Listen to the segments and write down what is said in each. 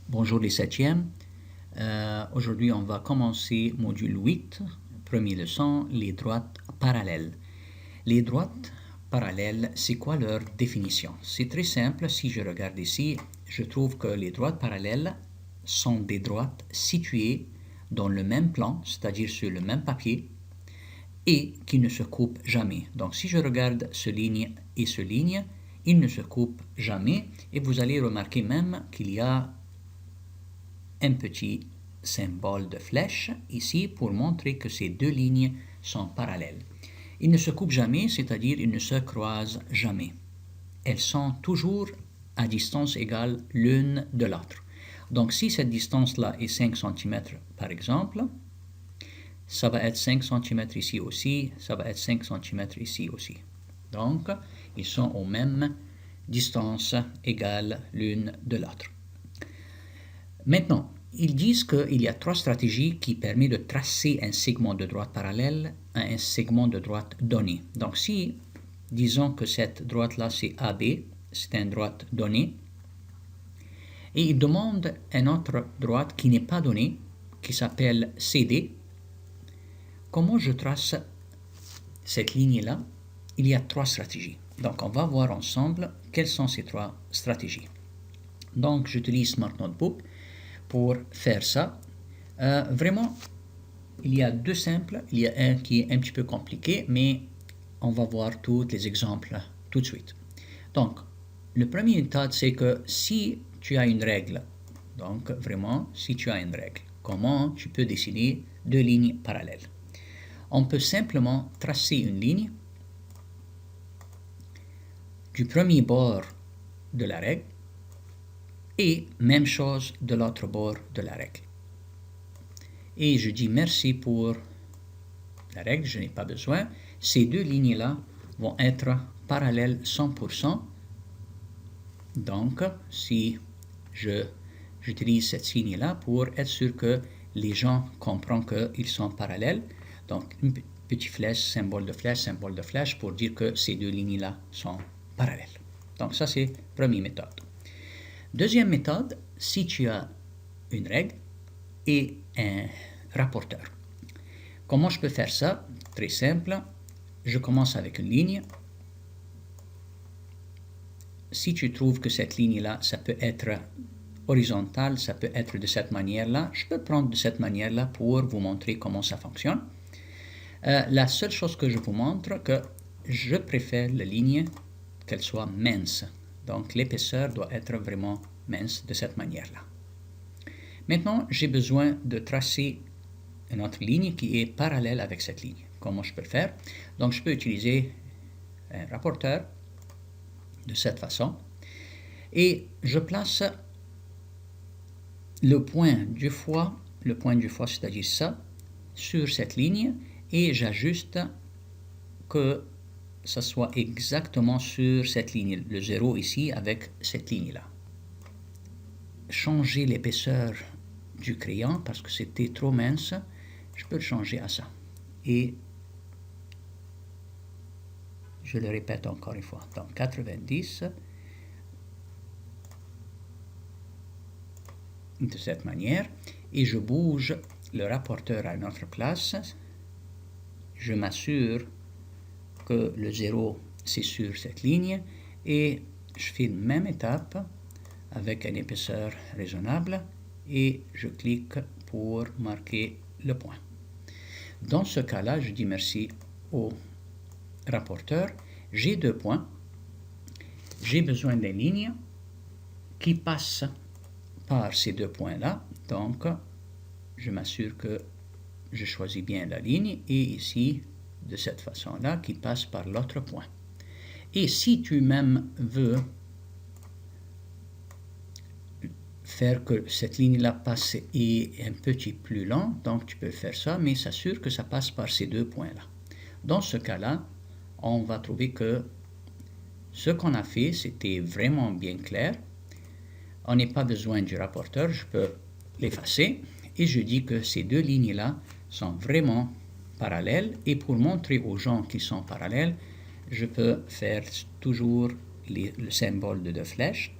Bonjour les septièmes. Aujourd'hui, on va commencer module 8, première leçon, les droites parallèles. Les droites parallèles, c'est quoi leur définition? C'est très simple. Si je regarde ici, je trouve que les droites parallèles sont des droites situées dans le même plan, c'est-à-dire sur le même papier, et qui ne se coupent jamais. Donc si je regarde ce ligne et ce ligne, ils ne se coupent jamais, et vous allez remarquer même qu'il y a un petit symbole de flèche ici pour montrer que ces deux lignes sont parallèles. Ils ne se coupent jamais, c'est-à-dire ils ne se croisent jamais. Elles sont toujours à distance égale l'une de l'autre. Donc si cette distance-là est 5 cm par exemple, ça va être 5 cm ici aussi, ça va être 5 cm ici aussi. Donc ils sont aux mêmes distances égales l'une de l'autre. Maintenant, ils disent qu'il y a trois stratégies qui permettent de tracer un segment de droite parallèle à un segment de droite donné. Donc si, disons que cette droite-là c'est AB, c'est une droite donnée, et ils demandent une autre droite qui n'est pas donnée, qui s'appelle CD. Comment je trace cette ligne-là? Il y a trois stratégies. Donc on va voir ensemble quelles sont ces trois stratégies. Donc j'utilise Smart Notebook pour faire ça. Vraiment, il y a deux simples, il y a un qui est un petit peu compliqué, mais on va voir tous les exemples tout de suite. Donc, le premier méthode, c'est que si tu as une règle, donc vraiment, si tu as une règle, comment tu peux dessiner deux lignes parallèles? On peut simplement tracer une ligne du premier bord de la règle et même chose de l'autre bord de la règle. Et je dis merci pour la règle, je n'ai pas besoin. Ces deux lignes-là vont être parallèles 100%. Donc, si j'utilise cette ligne-là pour être sûr que les gens comprennent qu'ils sont parallèles, donc une petite flèche, symbole de flèche pour dire que ces deux lignes-là sont parallèles. Donc ça, c'est la première méthode. Deuxième méthode, si tu as une règle et un rapporteur. Comment je peux faire ça? Très simple. Je commence avec une ligne. Si tu trouves que cette ligne-là, ça peut être horizontale, ça peut être de cette manière-là, je peux prendre de cette manière-là pour vous montrer comment ça fonctionne. La seule chose que je vous montre, que je préfère la ligne qu'elle soit mince. Donc l'épaisseur doit être vraiment mince de cette manière-là. Maintenant, j'ai besoin de tracer une autre ligne qui est parallèle avec cette ligne. Comment je peux le faire? Donc je peux utiliser un rapporteur de cette façon et je place le point du foie c'est-à-dire ça, sur cette ligne et j'ajuste que ça soit exactement sur cette ligne, le 0 ici avec cette ligne-là. Changer l'épaisseur du crayon parce que c'était trop mince, je peux le changer à ça. Et je le répète encore une fois. Donc 90 de cette manière et je bouge le rapporteur à une autre place. Je m'assure que le 0 c'est sur cette ligne et je fais la même étape avec une épaisseur raisonnable et je clique pour marquer le point. Dans ce cas-là, je dis merci au rapporteur. J'ai deux points. J'ai besoin d'une ligne qui passe par ces deux points-là. Donc, je m'assure que je choisis bien la ligne et ici, de cette façon-là, qui passe par l'autre point. Et si tu même veux faire que cette ligne-là passe et un petit plus long, donc tu peux faire ça, mais s'assure que ça passe par ces deux points-là. Dans ce cas-là, on va trouver que ce qu'on a fait, c'était vraiment bien clair. On n'a pas besoin du rapporteur, je peux l'effacer et je dis que ces deux lignes-là sont vraiment parallèles et pour montrer aux gens qui sont parallèles, je peux faire toujours le symbole de deux flèches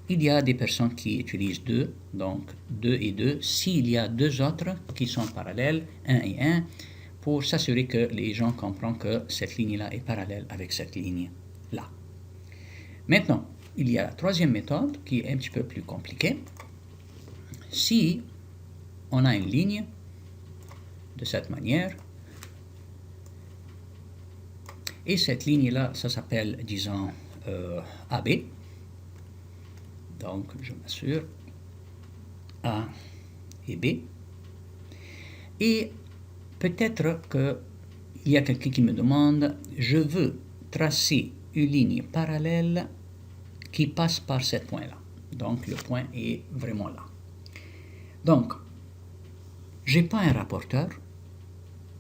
il y a des personnes qui utilisent 2, donc 2 et 2, s'il y a deux autres qui sont parallèles, 1 et 1, pour s'assurer que les gens comprennent que cette ligne-là est parallèle avec cette ligne-là. Maintenant, il y a la troisième méthode qui est un petit peu plus compliquée. Si on a une ligne de cette manière, et cette ligne-là, ça s'appelle, disons, AB. Donc, je m'assure, A et B. Et peut-être qu'il y a quelqu'un qui me demande, je veux tracer une ligne parallèle qui passe par ce point-là. Donc, le point est vraiment là. Donc, je n'ai pas un rapporteur,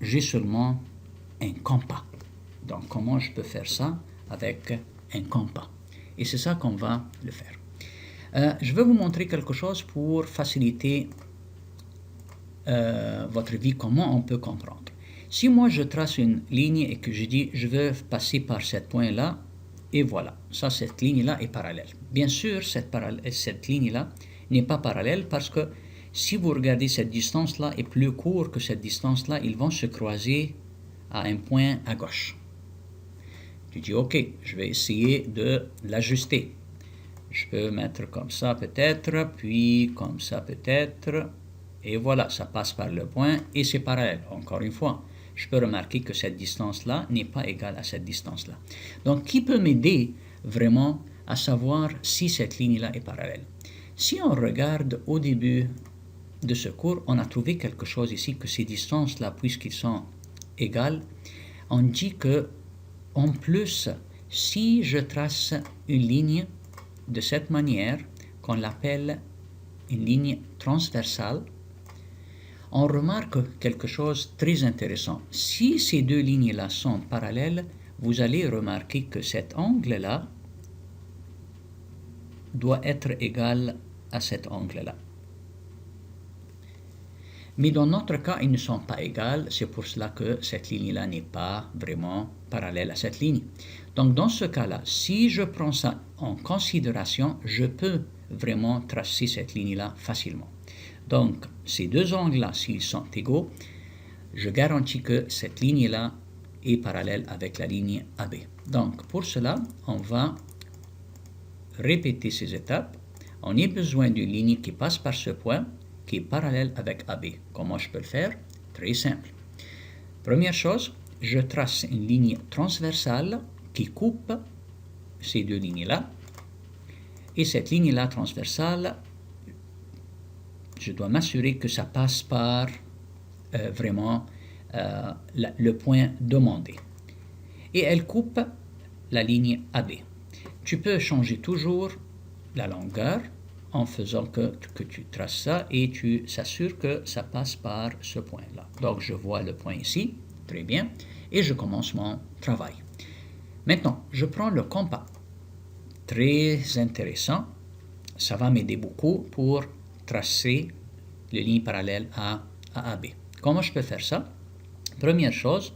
j'ai seulement un compas. Donc, comment je peux faire ça avec un compas? Et c'est ça qu'on va le faire. Je vais vous montrer quelque chose pour faciliter votre vie, comment on peut comprendre. Si moi je trace une ligne et que je dis je veux passer par ce point-là, et voilà, ça, cette ligne-là est parallèle. Bien sûr, cette ligne-là n'est pas parallèle parce que si vous regardez cette distance-là est plus courte que cette distance-là, ils vont se croiser à un point à gauche. Tu dis ok, je vais essayer de l'ajuster. Je peux mettre comme ça peut-être, puis comme ça peut-être, et voilà, ça passe par le point et c'est parallèle. Encore une fois, je peux remarquer que cette distance-là n'est pas égale à cette distance-là. Donc, qui peut m'aider vraiment à savoir si cette ligne-là est parallèle? Si on regarde au début de ce cours, on a trouvé quelque chose ici, que ces distances-là, puisqu'ils sont égales, on dit que, en plus, si je trace une ligne de cette manière, qu'on l'appelle une ligne transversale, on remarque quelque chose de très intéressant. Si ces deux lignes-là sont parallèles, vous allez remarquer que cet angle-là doit être égal à cet angle-là. Mais dans notre cas, ils ne sont pas égales, c'est pour cela que cette ligne-là n'est pas vraiment parallèle à cette ligne. Donc dans ce cas-là, si je prends ça en considération, je peux vraiment tracer cette ligne-là facilement. Donc ces deux angles-là, s'ils sont égaux, je garantis que cette ligne-là est parallèle avec la ligne AB. Donc pour cela, on va répéter ces étapes. On a besoin d'une ligne qui passe par ce point, qui est parallèle avec AB. Comment je peux le faire? Très simple. Première chose, je trace une ligne transversale qui coupe ces deux lignes-là. Et cette ligne-là transversale, je dois m'assurer que ça passe par vraiment le point demandé. Et elle coupe la ligne AB. Tu peux changer toujours la longueur en faisant que tu traces ça et tu s'assures que ça passe par ce point-là. Donc, je vois le point ici, très bien, et je commence mon travail. Maintenant, je prends le compas. Très intéressant. Ça va m'aider beaucoup pour tracer les lignes parallèles à AB. Comment je peux faire ça? Première chose,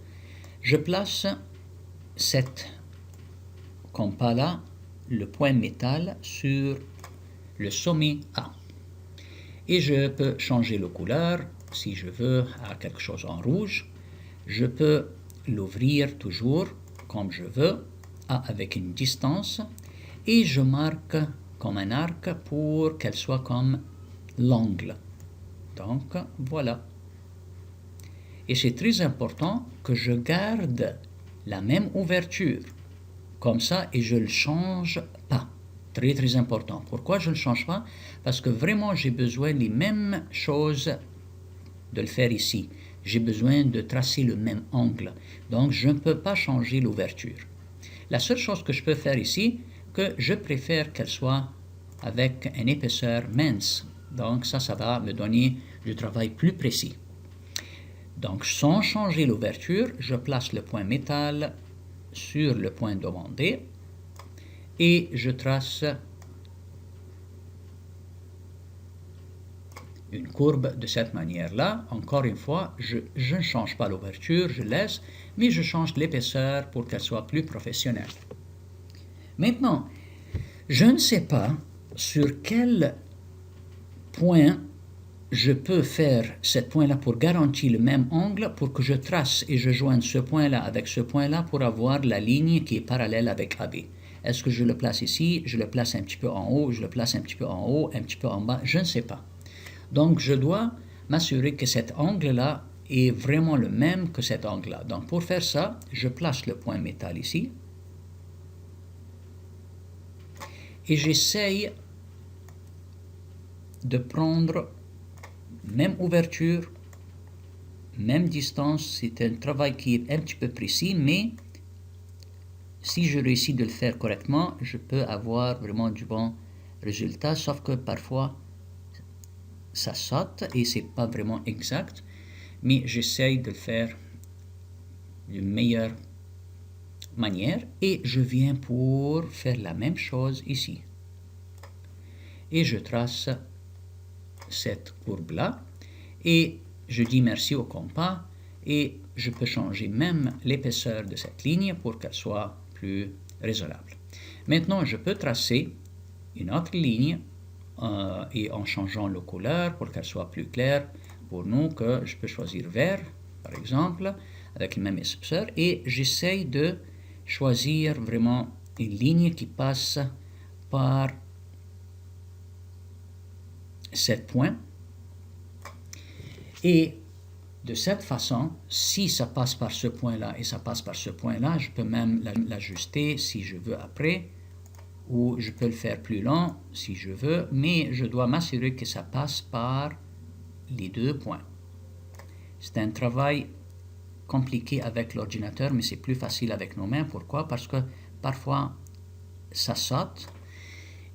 je place cet compas-là, le point métal, sur le sommet A. Et je peux changer la couleur, si je veux, à quelque chose en rouge. Je peux l'ouvrir toujours comme je veux, avec une distance, et je marque comme un arc pour qu'elle soit comme l'angle. Donc, voilà. Et c'est très important que je garde la même ouverture, comme ça, et je ne le change pas. Très, très important. Pourquoi je ne le change pas? Parce que vraiment, j'ai besoin des mêmes choses de le faire ici. J'ai besoin de tracer le même angle. Donc, je ne peux pas changer l'ouverture. La seule chose que je peux faire ici, que je préfère qu'elle soit avec une épaisseur mince. Donc, ça va me donner du travail plus précis. Donc, sans changer l'ouverture, je place le point métal sur le point demandé et je trace une courbe de cette manière-là. Encore une fois, je ne change pas l'ouverture, je laisse, mais je change l'épaisseur pour qu'elle soit plus professionnelle. Maintenant, je ne sais pas sur quel point je peux faire ce point-là pour garantir le même angle pour que je trace et je joigne ce point-là avec ce point-là pour avoir la ligne qui est parallèle avec AB. Est-ce que je le place ici, je le place un petit peu en haut, je le place un petit peu en haut, un petit peu en bas, je ne sais pas. Donc je dois m'assurer que cet angle-là est vraiment le même que cet angle-là. Donc pour faire ça, je place le point métal ici et j'essaye de prendre même ouverture, même distance. C'est un travail qui est un petit peu précis, mais si je réussis de le faire correctement, je peux avoir vraiment du bon résultat, sauf que parfois ça saute et c'est pas vraiment exact, mais j'essaye de le faire d'une meilleure manière et je viens pour faire la même chose ici. Et je trace cette courbe-là et je dis merci au compas et je peux changer même l'épaisseur de cette ligne pour qu'elle soit plus raisonnable. Maintenant, je peux tracer une autre ligne et en changeant la couleur pour qu'elle soit plus claire pour nous, que je peux choisir vert, par exemple, avec le même épaisseur et j'essaye de choisir vraiment une ligne qui passe par 7 points. Et de cette façon, si ça passe par ce point-là et ça passe par ce point-là, je peux même l'ajuster si je veux après, ou je peux le faire plus long si je veux, mais je dois m'assurer que ça passe par les 2 points. C'est un travail compliqué avec l'ordinateur, mais c'est plus facile avec nos mains. Pourquoi? Parce que parfois ça saute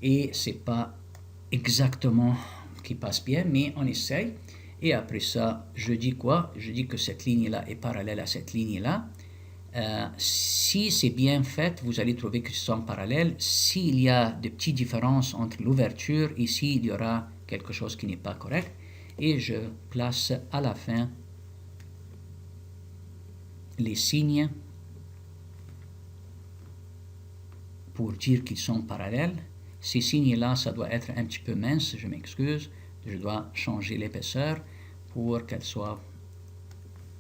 et c'est pas exactement qui passe bien, mais on essaye. Et après ça, je dis quoi? Je dis que cette ligne-là est parallèle à cette ligne-là. Si c'est bien fait, vous allez trouver qu'ils sont parallèles. S'il y a de petites différences entre l'ouverture, ici, il y aura quelque chose qui n'est pas correct. Et je place à la fin les signes pour dire qu'ils sont parallèles. Ces signes-là, ça doit être un petit peu mince, je m'excuse. Je dois changer l'épaisseur pour qu'elle soit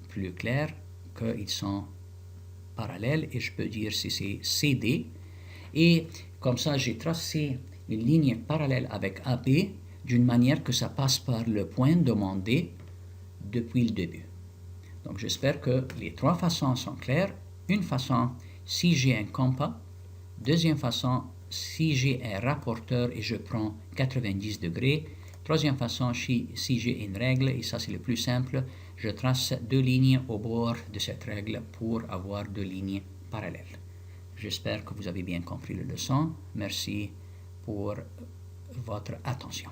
plus claire, qu'ils sont parallèles. Et je peux dire si c'est CD. Et comme ça, j'ai tracé une ligne parallèle avec AB d'une manière que ça passe par le point demandé depuis le début. Donc j'espère que les 3 façons sont claires. Une façon, si j'ai un compas. Deuxième façon, si j'ai un rapporteur et je prends 90 degrés. Troisième façon, si j'ai une règle, et ça c'est le plus simple, je trace 2 lignes au bord de cette règle pour avoir 2 lignes parallèles. J'espère que vous avez bien compris la leçon. Merci pour votre attention.